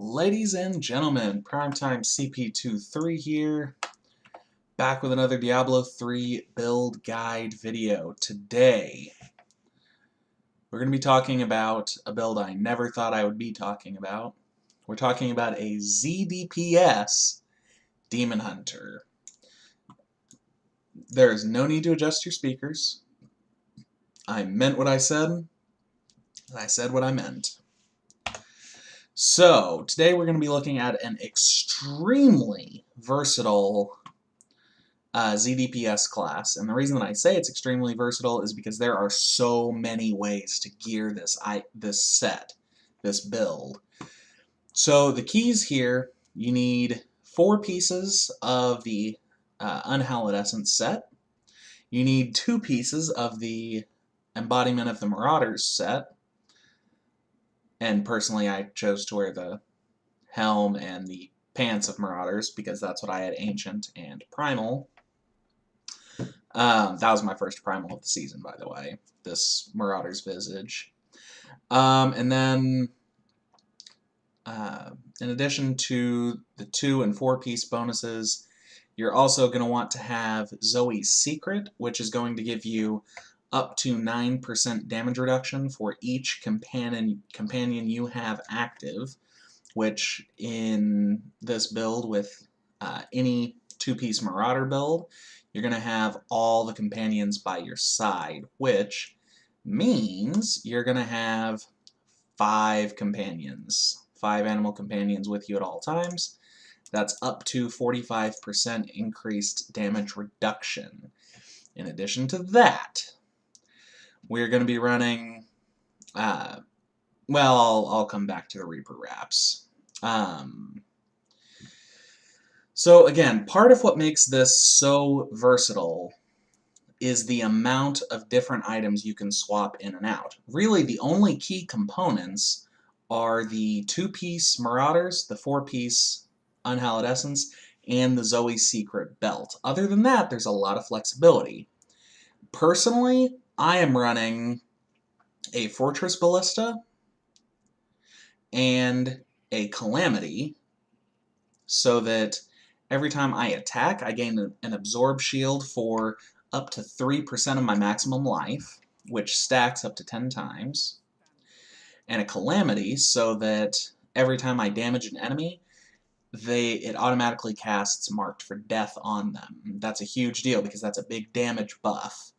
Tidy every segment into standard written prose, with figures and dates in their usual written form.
Ladies and gentlemen, Primetime CP23 here, back with another Diablo 3 build guide video. Today, we're going to be talking about a build I never thought I would be talking about. We're talking about a zDPS Demon Hunter. There is no need to adjust your speakers. I meant what I said, and I said what I meant. So, today we're going to be looking at an extremely versatile zDPS class, and the reason that I say it's extremely versatile is because there are so many ways to gear this build. So the keys here, you need 4 pieces of the Unhallowed Essence set, you need 2 pieces of the Embodiment of the Marauders set, and personally I chose to wear the helm and the pants of Marauders because that's what I had Ancient and Primal. That was my first Primal of the season, by the way, this Marauder's Visage. And then, in addition to the 2- and 4-piece bonuses, you're also going to want to have Zoe's Secret, which is going to give you up to 9% damage reduction for each companion you have active, which in this build with any 2-piece Marauder build, you're going to have all the companions by your side, which means you're going to have 5 companions, 5 animal companions with you at all times. That's up to 45% increased damage reduction. In addition to that, we're going to be running, well, I'll come back to the Reaper wraps. So again, part of what makes this so versatile is the amount of different items you can swap in and out. Really, the only key components are the 2-piece Marauders, the 4-piece Unhallowed Essence, and the Zoe's Secret belt. Other than that, there's a lot of flexibility. Personally, I am running a Fortress Ballista and a Calamity so that every time I attack, I gain an Absorb Shield for up to 3% of my maximum life, which stacks up to 10 times, and a Calamity so that every time I damage an enemy, it automatically casts Marked for Death on them. That's a huge deal because that's a big damage buff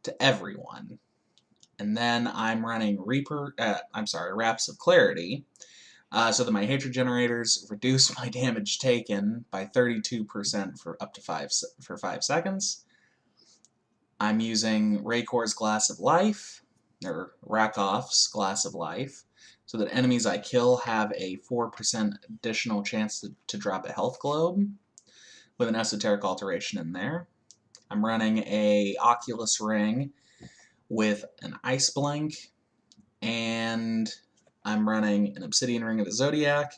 to everyone. And then I'm running Wraps of Clarity, so that my hatred generators reduce my damage taken by 32% for up to 5 seconds. I'm using Raycor's Glass of Life, or Rakoff's Glass of Life, so that enemies I kill have a 4% additional chance to drop a health globe, with an esoteric alteration in there. I'm running a Oculus Ring with an Ice Blink, and I'm running an Obsidian Ring of the Zodiac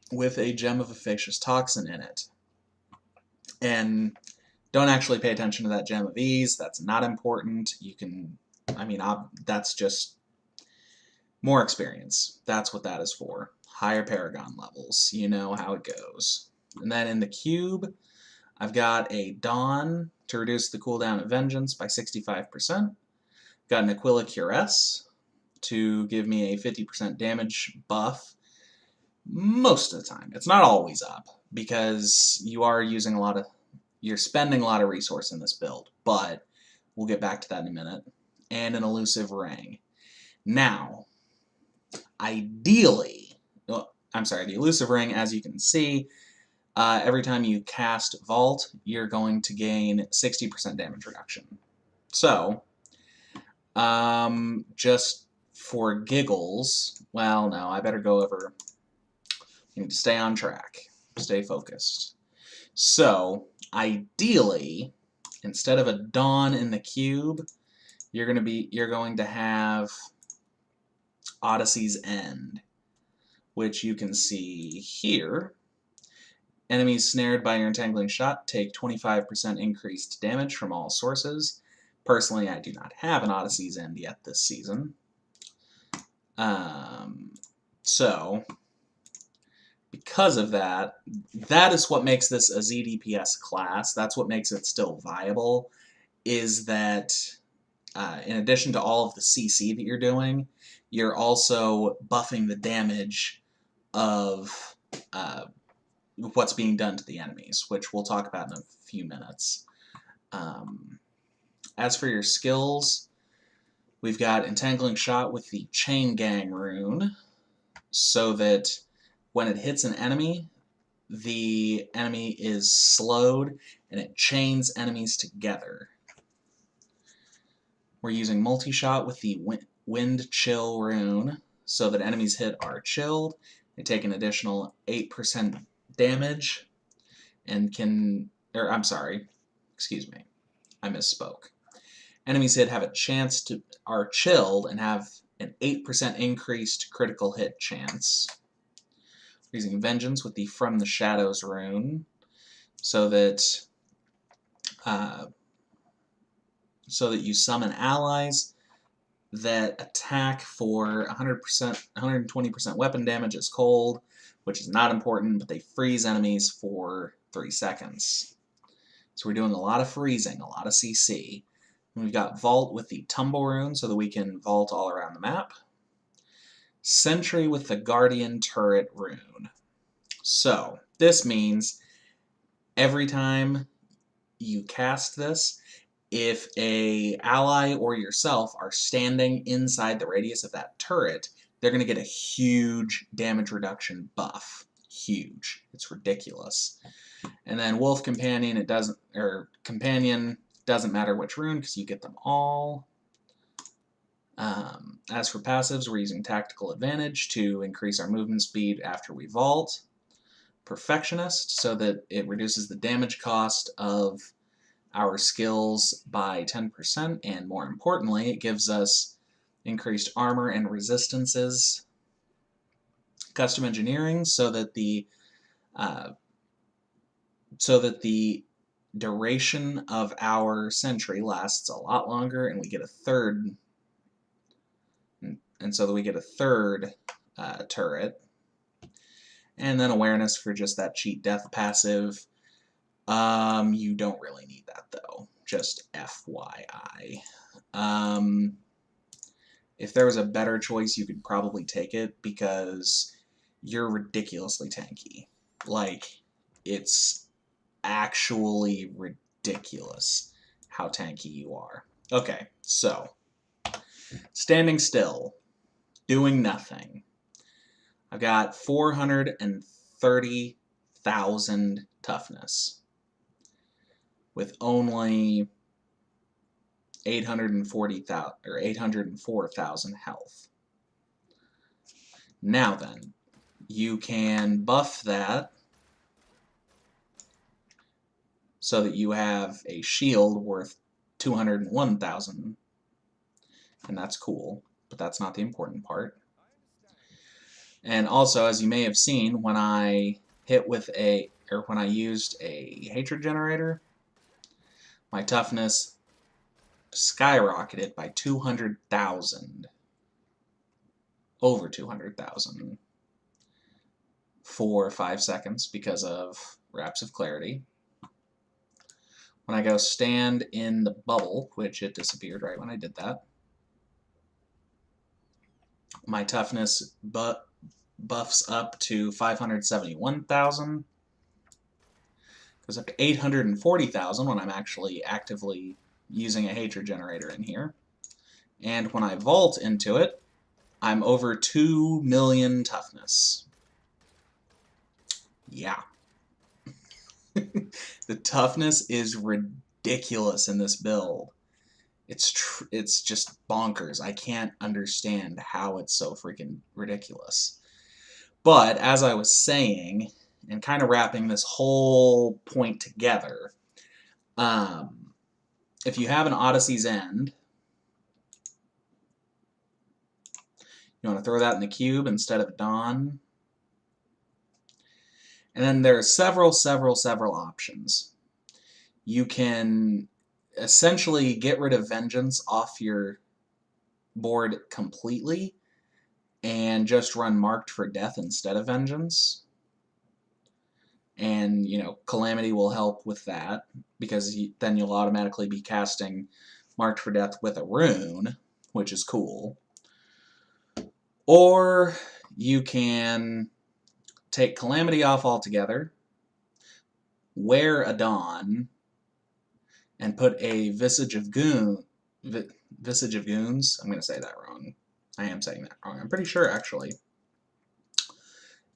with a Gem of Efficacious Toxin in it. And don't actually pay attention to that Gem of Ease. That's not important. You can, that's just more experience. That's what that is for. Higher Paragon levels. You know how it goes. And then in the cube, I've got a Dawn to reduce the cooldown of Vengeance by 65%. Got an Aquila Cuirass to give me a 50% damage buff most of the time. It's not always up because you're spending a lot of resource in this build, but we'll get back to that in a minute. And an Elusive Ring. Now, ideally, the Elusive Ring, as you can see, every time you cast Vault, you're going to gain 60% damage reduction. So, just for giggles, well, no, I better go over. You need to stay on track, stay focused. So, ideally, instead of a Dawn in the cube, you're going to have Odyssey's End, which you can see here. Enemies snared by your entangling shot take 25% increased damage from all sources. Personally, I do not have an Odyssey's End yet this season. So, because of that, that is what makes this a zDPS class. That's what makes it still viable, is that in addition to all of the CC that you're doing, you're also buffing the damage of what's being done to the enemies, which we'll talk about in a few minutes. As for your skills, we've got Entangling Shot with the Chain Gang rune, so that when it hits an enemy, the enemy is slowed and it chains enemies together. We're using Multi-Shot with the Wind Chill rune, so that enemies hit are chilled. They take an additional 8% damage and can, or I'm sorry, excuse me, I misspoke. Enemies hit have a chance to, are chilled and have an 8% increased critical hit chance. We're using Vengeance with the From the Shadows rune, so that you summon allies that attack for 100%, 120% weapon damage as cold, which is not important, but they freeze enemies for 3 seconds. So we're doing a lot of freezing, a lot of CC. And we've got Vault with the Tumble rune, so that we can vault all around the map. Sentry with the Guardian Turret rune. So this means every time you cast this, if a ally or yourself are standing inside the radius of that turret, they're going to get a huge damage reduction buff. Huge. It's ridiculous. And then Wolf Companion, it doesn't, or Companion, doesn't matter which rune because you get them all. As for passives, we're using Tactical Advantage to increase our movement speed after we vault. Perfectionist, so that it reduces the damage cost of our skills by 10%, and more importantly, it gives us increased armor and resistances. Custom Engineering, so that the duration of our sentry lasts a lot longer, and we get a third, and so that we get a third turret. And then Awareness for just that cheat death passive. You don't really need that though, just FYI. If there was a better choice, you could probably take it, because you're ridiculously tanky. Like, it's actually ridiculous how tanky you are. Okay, so, standing still, doing nothing. I've got 430,000 toughness with only 840,000 or 804,000 health. Now then, you can buff that so that you have a shield worth 201,000, and that's cool, but that's not the important part. And also, as you may have seen, when I when I used a hatred generator, my toughness skyrocketed by 200,000, over 200,000, for 5 seconds because of Wraps of Clarity. When I go stand in the bubble, which it disappeared right when I did that, my toughness buffs up to 571,000. Goes up to 840,000 when I'm actually actively using a hatred generator in here. And when I vault into it, I'm over 2 million toughness. Yeah. The toughness is ridiculous in this build. It's just bonkers. I can't understand how it's so freaking ridiculous. But as I was saying, and kind of wrapping this whole point together, if you have an Odyssey's End, you want to throw that in the cube instead of Dawn. And then there are several options. You can essentially get rid of Vengeance off your board completely and just run Marked for Death instead of Vengeance. And, you know, Calamity will help with that, because then you'll automatically be casting Marked for Death with a rune, which is cool. Or you can take Calamity off altogether, wear a Dawn, and put a Visage of Goons. I'm going to say that wrong. I am saying that wrong. I'm pretty sure, actually.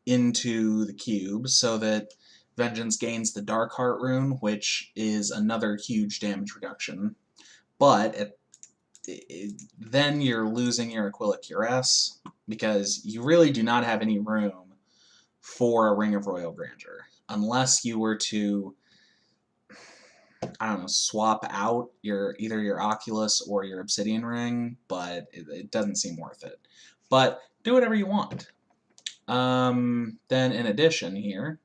Into the cube, so that Vengeance gains the Dark Heart rune, which is another huge damage reduction. But then you're losing your Aquila Cuirass, because you really do not have any room for a Ring of Royal Grandeur, unless you were to, I don't know, swap out either your Oculus or your Obsidian Ring, but it doesn't seem worth it. But do whatever you want. Then in addition here,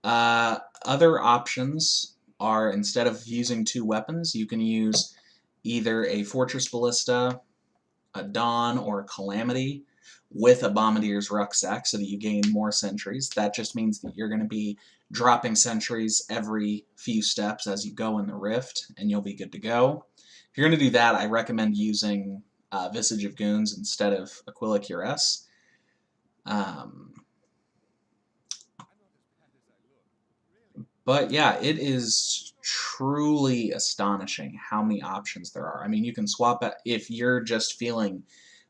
other options are, instead of using 2 weapons, you can use either a Fortress Ballista, a Dawn, or a Calamity with a Bombardier's Rucksack, so that you gain more sentries. That just means that you're going to be dropping sentries every few steps as you go in the Rift, and you'll be good to go. If you're going to do that, I recommend using Visage of Goons instead of Aquila Cuirass. But yeah, it is truly astonishing how many options there are. I mean, you can swap it if you're just feeling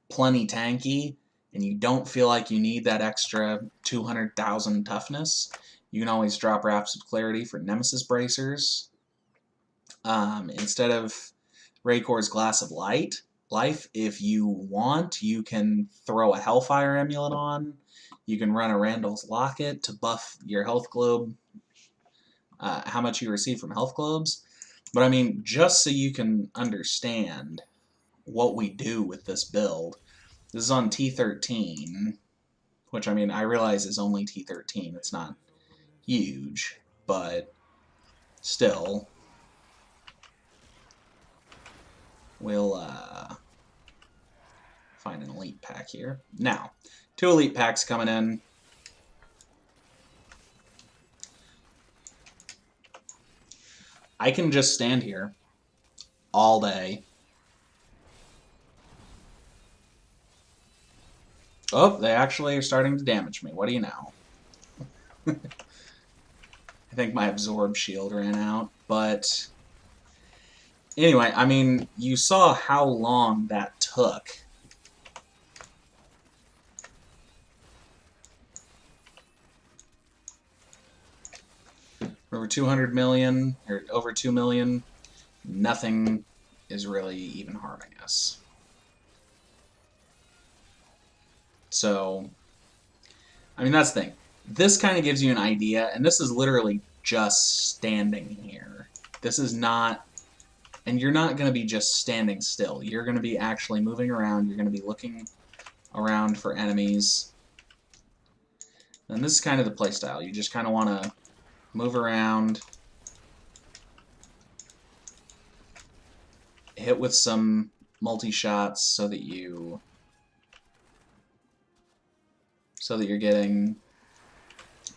plenty tanky and you don't feel like you need that extra 200,000 toughness. You can always drop Raps of Clarity for Nemesis Bracers. Instead of Raycor's Glass of Life, if you want, you can throw a Hellfire Amulet on. You can run a Randall's Locket to buff your health globe, how much you receive from health globes. But I mean, just so you can understand what we do with this build, this is on T13, which, I mean, I realize is only T13. It's not huge, but still. We'll find an elite pack here. Now, 2 elite packs coming in. I can just stand here all day. Oh, they actually are starting to damage me. What do you know? I think my Absorb Shield ran out, but anyway, I mean, you saw how long that took. Over 200 million, or over 2 million, nothing is really even harming us. So, I mean, that's the thing. This kind of gives you an idea, and this is literally just standing here. This is not, and you're not going to be just standing still. You're going to be actually moving around. You're going to be looking around for enemies. And this is kind of the playstyle. You just kind of want to move around, hit with some multi-shots so that you're getting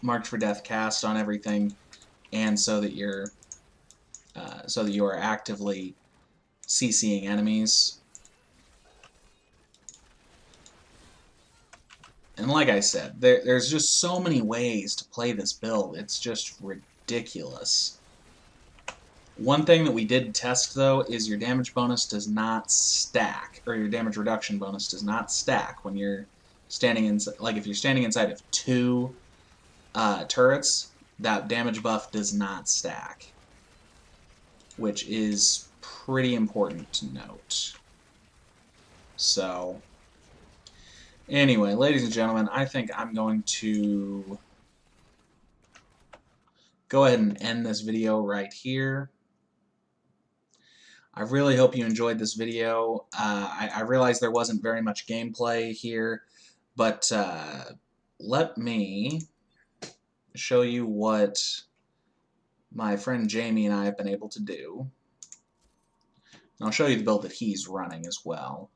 Marked for Death cast on everything, and so that you are actively CCing enemies. And like I said, there's just so many ways to play this build. It's just ridiculous. One thing that we did test, though, is your damage bonus does not stack, or your damage reduction bonus does not stack when you're standing inside. Like, if you're standing inside of 2 turrets, that damage buff does not stack, which is pretty important to note. So, anyway, ladies and gentlemen, I think I'm going to go ahead and end this video right here. I really hope you enjoyed this video. I realize there wasn't very much gameplay here, but let me show you what my friend Jamie and I have been able to do. And I'll show you the build that he's running as well.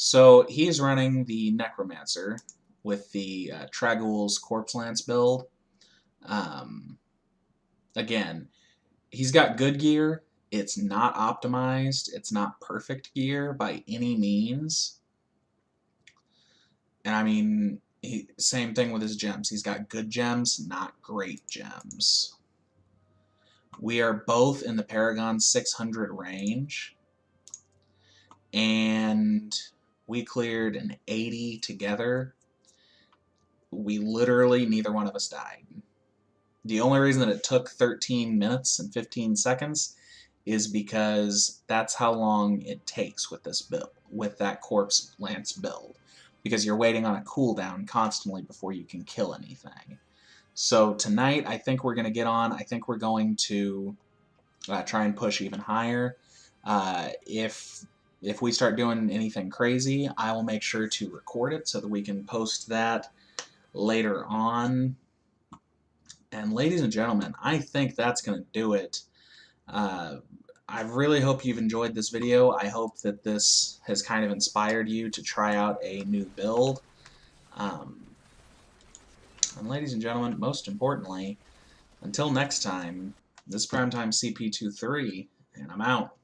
So he's running the Necromancer with the Trag'oul's Corpse Lance build. Um, again, he's got good gear. It's not optimized. It's not perfect gear by any means. And I mean, same thing with his gems. He's got good gems, not great gems. We are both in the Paragon 600 range. And we cleared an 80 together. We literally, neither one of us died. The only reason that it took 13 minutes and 15 seconds is because that's how long it takes with this build, with that Corpse Lance build. Because you're waiting on a cooldown constantly before you can kill anything. So tonight, I think we're going to get on. I think we're going to try and push even higher. If we start doing anything crazy, I will make sure to record it so that we can post that later on. And ladies and gentlemen, I think that's going to do it. I really hope you've enjoyed this video. I hope that this has kind of inspired you to try out a new build. And ladies and gentlemen, most importantly, until next time, this is Primetime CP23, and I'm out.